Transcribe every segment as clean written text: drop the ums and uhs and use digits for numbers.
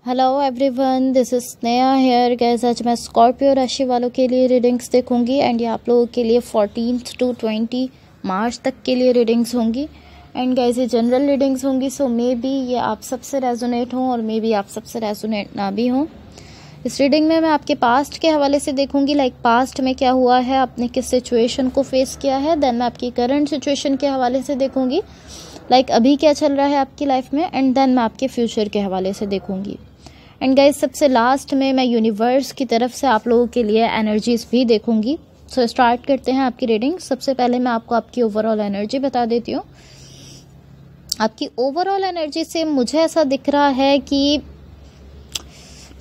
Hello everyone, this is Sneha here. Guys आज मैं Scorpio राशि वालों के लिए रीडिंग्स देखूंगी एंड ये आप लोगों के लिए 14 to 20 मार्च तक के लिए रीडिंग्स होंगी। एंड गैस ये जनरल रीडिंग्स होंगी, सो मे बी ये आप सबसे रेजोनेट हों और मे बी आप सबसे रेजोनेट ना भी हों। इस रीडिंग में मैं आपके पास्ट के हवाले से देखूंगी, लाइक पास्ट में क्या हुआ है, आपने किस सिचुएशन को फेस किया है। देन मैं आपकी करंट सिचुएशन के हवाले से देखूंगी, लाइक अभी क्या चल रहा है आपकी लाइफ में। एंड देन मैं आपके फ्यूचर के हवाले से देखूंगी। एंड गाइस सबसे लास्ट में मैं यूनिवर्स की तरफ से आप लोगों के लिए एनर्जीज भी देखूंगी। सो स्टार्ट करते हैं आपकी रीडिंग। सबसे पहले मैं आपको आपकी ओवरऑल एनर्जी बता देती हूँ। आपकी ओवरऑल एनर्जी से मुझे ऐसा दिख रहा है कि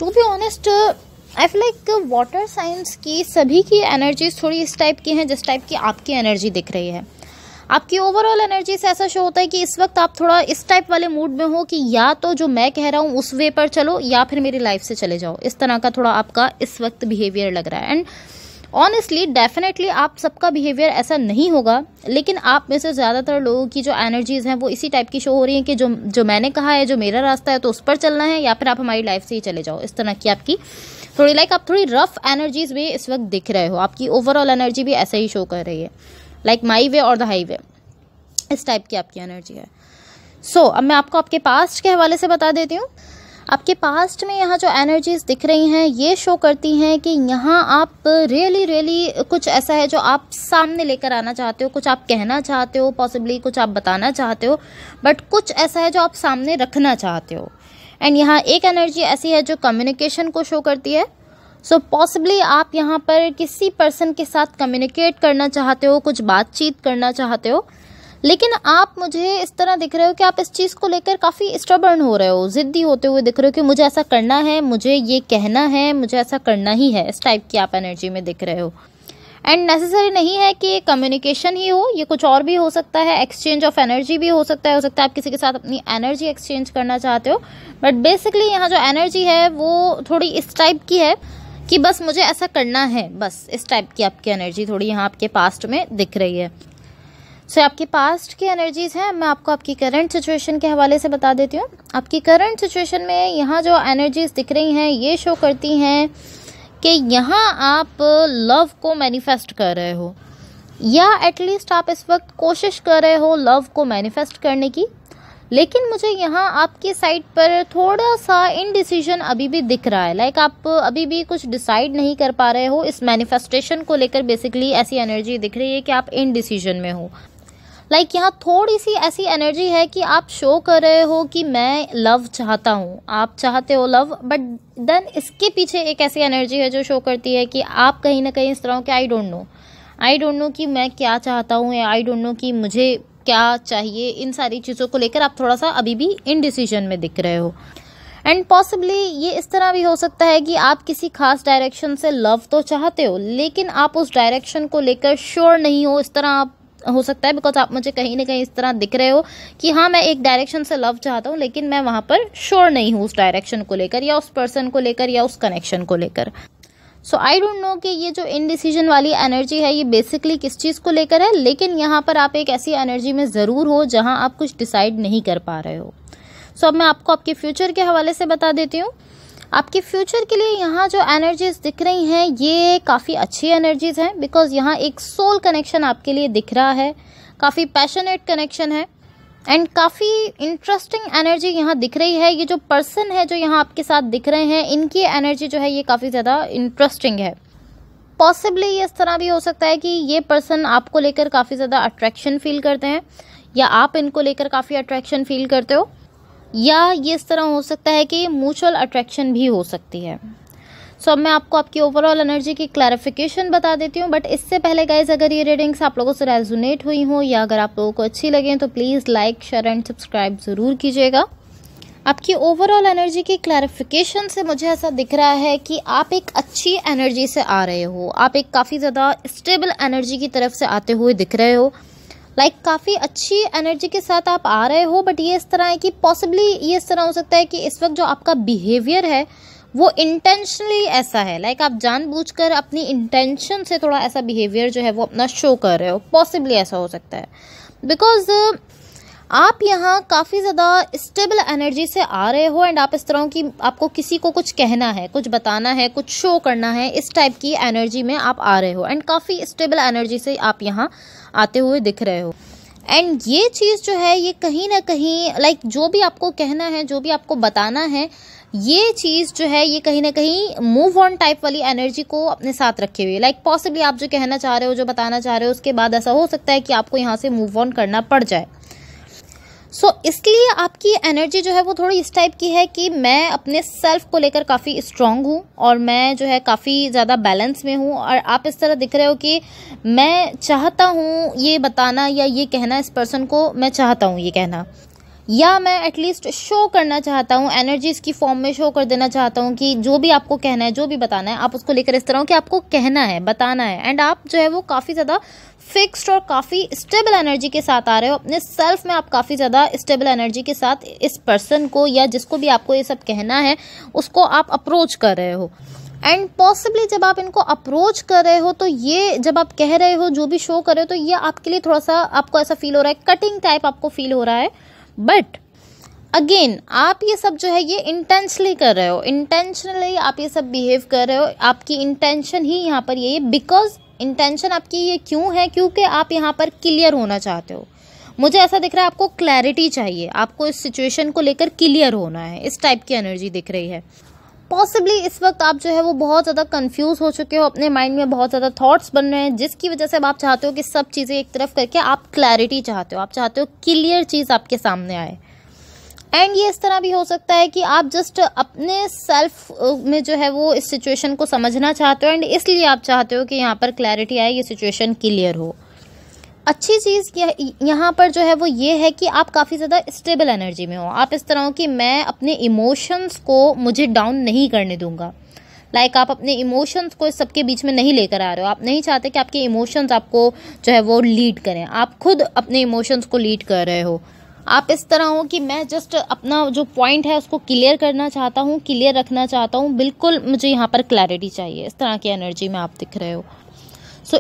to be honest I feel like water science की सभी की एनर्जीज थोड़ी इस टाइप की हैं जिस टाइप की आपकी एनर्जी दिख रही है। आपकी ओवरऑल एनर्जी से ऐसा शो होता है कि इस वक्त आप थोड़ा इस टाइप वाले मूड में हो कि या तो जो मैं कह रहा हूँ उस वे पर चलो या फिर मेरी लाइफ से चले जाओ। इस तरह का थोड़ा आपका इस वक्त बिहेवियर लग रहा है। एंड ऑनेस्टली डेफिनेटली आप सबका बिहेवियर ऐसा नहीं होगा, लेकिन आप में से ज़्यादातर लोगों की जो एनर्जीज हैं वो इसी टाइप की शो हो रही हैं कि जो मैंने कहा है, जो मेरा रास्ता है तो उस पर चलना है, या फिर आप हमारी लाइफ से ही चले जाओ। इस तरह की आपकी थोड़ी आप थोड़ी रफ एनर्जीज भी इस वक्त दिख रहे हो। आपकी ओवरऑल एनर्जी भी ऐसे ही शो कर रही है, लाइक माई वे और द हाईवे, इस टाइप की आपकी एनर्जी है। सो अब मैं आपको आपके पास्ट के हवाले से बता देती हूँ। आपके पास्ट में यहाँ जो एनर्जीज दिख रही हैं ये शो करती हैं कि यहाँ आप रियली कुछ ऐसा है जो आप सामने लेकर आना चाहते हो, कुछ आप कहना चाहते हो, पॉसिबली कुछ आप बताना चाहते हो, बट कुछ ऐसा है जो आप सामने रखना चाहते हो। एंड यहाँ एक एनर्जी ऐसी है जो कम्युनिकेशन को शो करती है। सो पॉसिबली आप यहाँ पर किसी पर्सन के साथ कम्युनिकेट करना चाहते हो, कुछ बातचीत करना चाहते हो, लेकिन आप मुझे इस तरह दिख रहे हो कि आप इस चीज़ को लेकर काफ़ी स्टबर्न हो रहे हो, ज़िद्दी होते हुए दिख रहे हो कि मुझे ऐसा करना है, मुझे ये कहना है, मुझे ऐसा करना ही है। इस टाइप की आप एनर्जी में दिख रहे हो। एंड नेसेसरी नहीं है कि ये कम्युनिकेशन ही हो, ये कुछ और भी हो सकता है, एक्सचेंज ऑफ एनर्जी भी हो सकता है आप किसी के साथ अपनी एनर्जी एक्सचेंज करना चाहते हो। बट बेसिकली यहाँ जो एनर्जी है वो थोड़ी इस टाइप की है कि बस मुझे ऐसा करना है, बस इस टाइप की आपकी एनर्जी थोड़ी यहाँ आपके पास्ट में दिख रही है। सो आपकी पास्ट की एनर्जीज हैं। मैं आपको आपकी करंट सिचुएशन के हवाले से बता देती हूँ। आपकी करंट सिचुएशन में यहाँ जो एनर्जीज दिख रही हैं ये शो करती हैं कि यहाँ आप लव को मैनिफेस्ट कर रहे हो, या एटलीस्ट आप इस वक्त कोशिश कर रहे हो लव को मैनिफेस्ट करने की। लेकिन मुझे यहाँ आपकी साइड पर थोड़ा सा इनडिसीजन अभी भी दिख रहा है, लाइक आप अभी भी कुछ डिसाइड नहीं कर पा रहे हो इस मैनिफेस्टेशन को लेकर। बेसिकली ऐसी एनर्जी दिख रही है कि आप इनडिसीजन में हो। लाइक यहाँ थोड़ी सी ऐसी एनर्जी है कि आप शो कर रहे हो कि मैं लव चाहता हूँ, आप चाहते हो लव, बट देन इसके पीछे एक ऐसी एनर्जी है जो शो करती है कि आप कहीं ना कहीं इस तरह के आई डोंट नो कि मैं क्या चाहता हूँ, या आई डोंट नो कि मुझे क्या चाहिए। इन सारी चीज़ों को लेकर आप थोड़ा सा अभी भी इनडिसीजन में दिख रहे हो। एंड पॉसिबली ये इस तरह भी हो सकता है कि आप किसी खास डायरेक्शन से लव तो चाहते हो, लेकिन आप उस डायरेक्शन को लेकर श्योर नहीं हो। इस तरह आप हो सकता है बिकॉज आप मुझे कहीं ना कहीं इस तरह दिख रहे हो कि हाँ मैं एक डायरेक्शन से लव चाहता हूँ, लेकिन मैं वहाँ पर श्योर नहीं हूँ उस डायरेक्शन को लेकर, या उस पर्सन को लेकर, या उस कनेक्शन को लेकर। सो आई डोंट नो कि ये जो इनडिसीजन वाली एनर्जी है ये बेसिकली किस चीज़ को लेकर है, लेकिन यहाँ पर आप एक ऐसी एनर्जी में ज़रूर हो जहाँ आप कुछ डिसाइड नहीं कर पा रहे हो। सो अब मैं आपको आपके फ्यूचर के हवाले से बता देती हूँ। आपके फ्यूचर के लिए यहाँ जो एनर्जीज दिख रही हैं ये काफ़ी अच्छी एनर्जीज हैं, बिकॉज यहाँ एक सोल कनेक्शन आपके लिए दिख रहा है, काफ़ी पैशनेट कनेक्शन है, एंड काफ़ी इंटरेस्टिंग एनर्जी यहाँ दिख रही है। ये जो पर्सन है जो यहाँ आपके साथ दिख रहे हैं इनकी एनर्जी जो है ये काफ़ी ज़्यादा इंटरेस्टिंग है। पॉसिबली ये इस तरह भी हो सकता है कि ये पर्सन आपको लेकर काफ़ी ज़्यादा अट्रैक्शन फील करते हैं, या आप इनको लेकर काफ़ी अट्रैक्शन फील करते हो, या ये इस तरह हो सकता है कि म्यूचुअल अट्रैक्शन भी हो सकती है। सो अब मैं आपको आपकी ओवरऑल एनर्जी की क्लैरिफिकेशन बता देती हूँ। बट इससे पहले गाइज अगर ये रीडिंग्स आप लोगों से रेजोनेट हुई हो, या अगर आप लोगों को अच्छी लगें तो please like, share and subscribe ज़रूर कीजिएगा। आपकी ओवरऑल एनर्जी की क्लैरिफिकेशन से मुझे ऐसा दिख रहा है कि आप एक अच्छी एनर्जी से आ रहे हो, आप एक काफ़ी ज़्यादा स्टेबल एनर्जी की तरफ से आते हुए दिख रहे हो। लाइक काफ़ी अच्छी एनर्जी के साथ आप आ रहे हो, बट ये इस तरह है कि पॉसिबली ये इस तरह हो सकता है कि इस वक्त जो आपका बिहेवियर है वो इंटेंशनली ऐसा है, लाइक आप जानबूझकर अपनी इंटेंशन से थोड़ा ऐसा बिहेवियर जो है वो अपना शो कर रहे हो। पॉसिबली ऐसा हो सकता है बिकॉज आप यहाँ काफ़ी ज़्यादा स्टेबल एनर्जी से आ रहे हो एंड आप इस तरह की, आपको किसी को कुछ कहना है, कुछ बताना है, कुछ शो करना है, इस टाइप की एनर्जी में आप आ रहे हो एंड काफ़ी स्टेबल एनर्जी से आप यहाँ आते हुए दिख रहे हो। एंड ये चीज़ जो है ये कहीं ना कहीं लाइक जो भी आपको कहना है, जो भी आपको बताना है, ये चीज़ जो है ये कहीं ना कहीं मूव ऑन टाइप वाली एनर्जी को अपने साथ रखे हुए। लाइक पॉसिबली आप जो कहना चाह रहे हो, जो बताना चाह रहे हो, उसके बाद ऐसा हो सकता है कि आपको यहाँ से मूव ऑन करना पड़ जाए। इसलिए आपकी एनर्जी जो है वो थोड़ी इस टाइप की है कि मैं अपने सेल्फ को लेकर काफ़ी स्ट्रांग हूँ और मैं जो है काफ़ी ज़्यादा बैलेंस में हूँ। और आप इस तरह दिख रहे हो कि मैं चाहता हूँ ये बताना या ये कहना, इस पर्सन को मैं चाहता हूँ ये कहना, या मैं एटलीस्ट शो करना चाहता हूँ, एनर्जीज की फॉर्म में शो कर देना चाहता हूँ कि जो भी आपको कहना है, जो भी बताना है, आप उसको लेकर इस तरह हो कि आपको कहना है, बताना है। एंड आप जो है वो काफ़ी ज़्यादा फिक्स्ड और काफ़ी स्टेबल एनर्जी के साथ आ रहे हो अपने सेल्फ में। आप काफ़ी ज़्यादा स्टेबल एनर्जी के साथ इस पर्सन को या जिसको भी आपको ये सब कहना है उसको आप अप्रोच कर रहे हो। एंड पॉसिबली जब आप इनको अप्रोच कर रहे हो तो ये जब आप कह रहे हो, जो भी शो कर रहे हो, तो ये आपके लिए थोड़ा सा आपको ऐसा फील हो रहा है, कटिंग टाइप आपको फील हो रहा है। बट अगेन आप ये सब जो है ये इंटेंशनली कर रहे हो, इंटेंशनली आप ये सब बिहेव कर रहे हो। आपकी इंटेंशन ही यहाँ पर ये, बिकॉज इंटेंशन आपकी ये क्यों है, क्योंकि आप यहाँ पर क्लियर होना चाहते हो। मुझे ऐसा दिख रहा है आपको क्लैरिटी चाहिए, आपको इस सिचुएशन को लेकर क्लियर होना है, इस टाइप की एनर्जी दिख रही है। पॉसिबली इस वक्त आप जो है वो बहुत ज़्यादा कंफ्यूज हो चुके हो, अपने माइंड में बहुत ज़्यादा थॉट्स बन रहे हैं, जिसकी वजह से अब आप चाहते हो कि सब चीज़ें एक तरफ करके आप क्लैरिटी चाहते हो, आप चाहते हो क्लियर चीज़ आपके सामने आए। एंड ये इस तरह भी हो सकता है कि आप जस्ट अपने सेल्फ में जो है वो इस सिचुएशन को समझना चाहते हो एंड इसलिए आप चाहते हो कि यहाँ पर क्लैरिटी आए, ये सिचुएशन क्लियर हो। अच्छी चीज़ यहाँ पर जो है वो ये है कि आप काफ़ी ज़्यादा स्टेबल एनर्जी में हो। आप इस तरह हो कि मैं अपने इमोशंस को मुझे डाउन नहीं करने दूंगा। लाइक आप अपने इमोशंस को इस सबके बीच में नहीं लेकर आ रहे हो। आप नहीं चाहते कि आपके इमोशंस आपको जो है वो लीड करें, आप खुद अपने इमोशंस को लीड कर रहे हो। आप इस तरह हो कि मैं जस्ट अपना जो पॉइंट है उसको क्लियर करना चाहता हूँ, क्लियर रखना चाहता हूँ, बिल्कुल मुझे यहाँ पर क्लैरिटी चाहिए, इस तरह की एनर्जी में आप दिख रहे हो।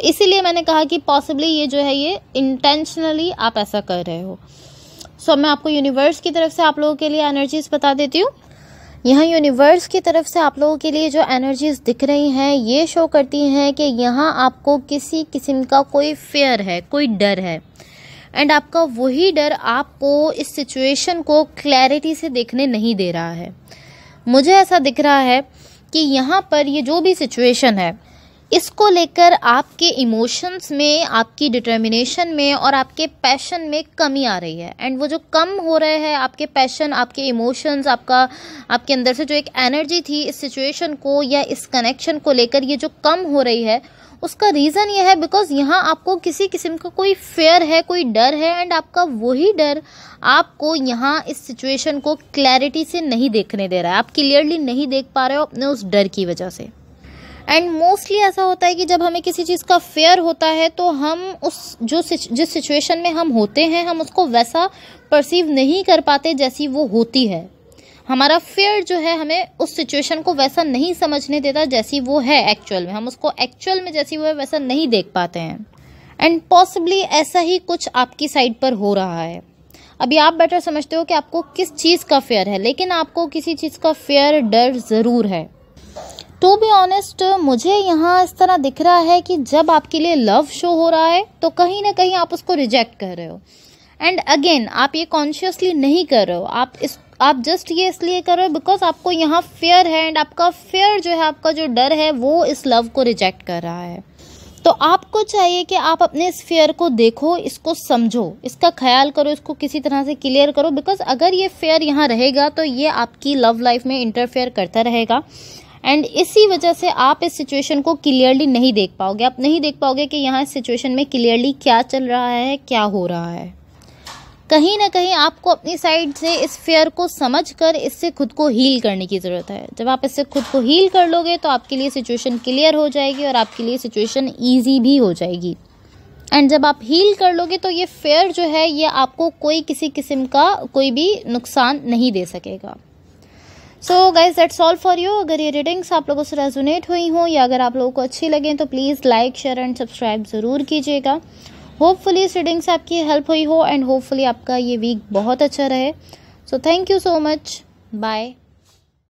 इसीलिए मैंने कहा कि पॉसिबली ये जो है ये इंटेंशनली आप ऐसा कर रहे हो। मैं आपको यूनिवर्स की तरफ से आप लोगों के लिए एनर्जीज बता देती हूँ। यहाँ यूनिवर्स की तरफ से आप लोगों के लिए जो एनर्जीज दिख रही हैं ये शो करती हैं कि यहाँ आपको किसी किस्म का कोई फेयर है, कोई डर है एंड आपका वही डर आपको इस सिचुएशन को क्लैरिटी से देखने नहीं दे रहा है। मुझे ऐसा दिख रहा है कि यहाँ पर ये जो भी सिचुएशन है इसको लेकर आपके इमोशंस में, आपकी डिटर्मिनेशन में और आपके पैशन में कमी आ रही है। एंड वो जो कम हो रहे हैं आपके पैशन, आपके इमोशंस, आपके अंदर से जो एक एनर्जी थी इस सिचुएशन को या इस कनेक्शन को लेकर ये जो कम हो रही है, उसका रीज़न ये है बिकॉज यहाँ आपको किसी किस्म का कोई फेयर है, कोई डर है एंड आपका वही डर आपको यहाँ इस सिचुएशन को क्लैरिटी से नहीं देखने दे रहा है। आप क्लियरली नहीं देख पा रहे हो अपने उस डर की वजह से। एंड मोस्टली ऐसा होता है कि जब हमें किसी चीज़ का फेयर होता है तो हम जिस सिचुएशन में हम होते हैं हम उसको वैसा परसीव नहीं कर पाते जैसी वो होती है। हमारा फेयर जो है हमें उस सिचुएशन को वैसा नहीं समझने देता जैसी वो है एक्चुअल में, हम उसको एक्चुअल में जैसी वो है वैसा नहीं देख पाते हैं। एंड पॉसिबली ऐसा ही कुछ आपकी साइड पर हो रहा है। अभी आप बेटर समझते हो कि आपको किस चीज़ का फेयर है, लेकिन आपको किसी चीज़ का फेयर, डर ज़रूर है। टू बी ऑनेस्ट मुझे यहाँ इस तरह दिख रहा है कि जब आपके लिए लव शो हो रहा है तो कहीं ना कहीं आप उसको रिजेक्ट कर रहे हो। एंड अगेन आप ये कॉन्शियसली नहीं कर रहे हो, आप जस्ट ये इसलिए कर रहे हो बिकॉज आपको यहाँ फेयर है एंड आपका फेयर जो है, आपका जो डर है वो इस लव को रिजेक्ट कर रहा है। तो आपको चाहिए कि आप अपने इस फेयर को देखो, इसको समझो, इसका ख्याल करो, इसको किसी तरह से क्लियर करो। बिकॉज अगर ये फेयर यहाँ रहेगा तो ये आपकी लव लाइफ में इंटरफेयर करता रहेगा एंड इसी वजह से आप इस सिचुएशन को क्लियरली नहीं देख पाओगे। आप नहीं देख पाओगे कि यहाँ इस सिचुएशन में क्लियरली क्या चल रहा है, क्या हो रहा है। कहीं ना कहीं आपको अपनी साइड से इस फेयर को समझकर इससे खुद को हील करने की ज़रूरत है। जब आप इससे खुद को हील कर लोगे तो आपके लिए सिचुएशन क्लियर हो जाएगी और आपके लिए सिचुएशन ईजी भी हो जाएगी। एंड जब आप हील कर लोगे तो ये फेयर जो है ये आपको कोई किसी किस्म का कोई भी नुकसान नहीं दे सकेगा। So guys that's all for you. अगर ये रीडिंग्स आप लोगों से रेजोनेट हुई हो या अगर आप लोगों को अच्छी लगें तो please like, share and subscribe ज़रूर कीजिएगा। होपफुली इस रीडिंग से आपकी हेल्प हुई हो एंड होपफुली आपका ये वीक बहुत अच्छा रहे। So thank you so much, bye.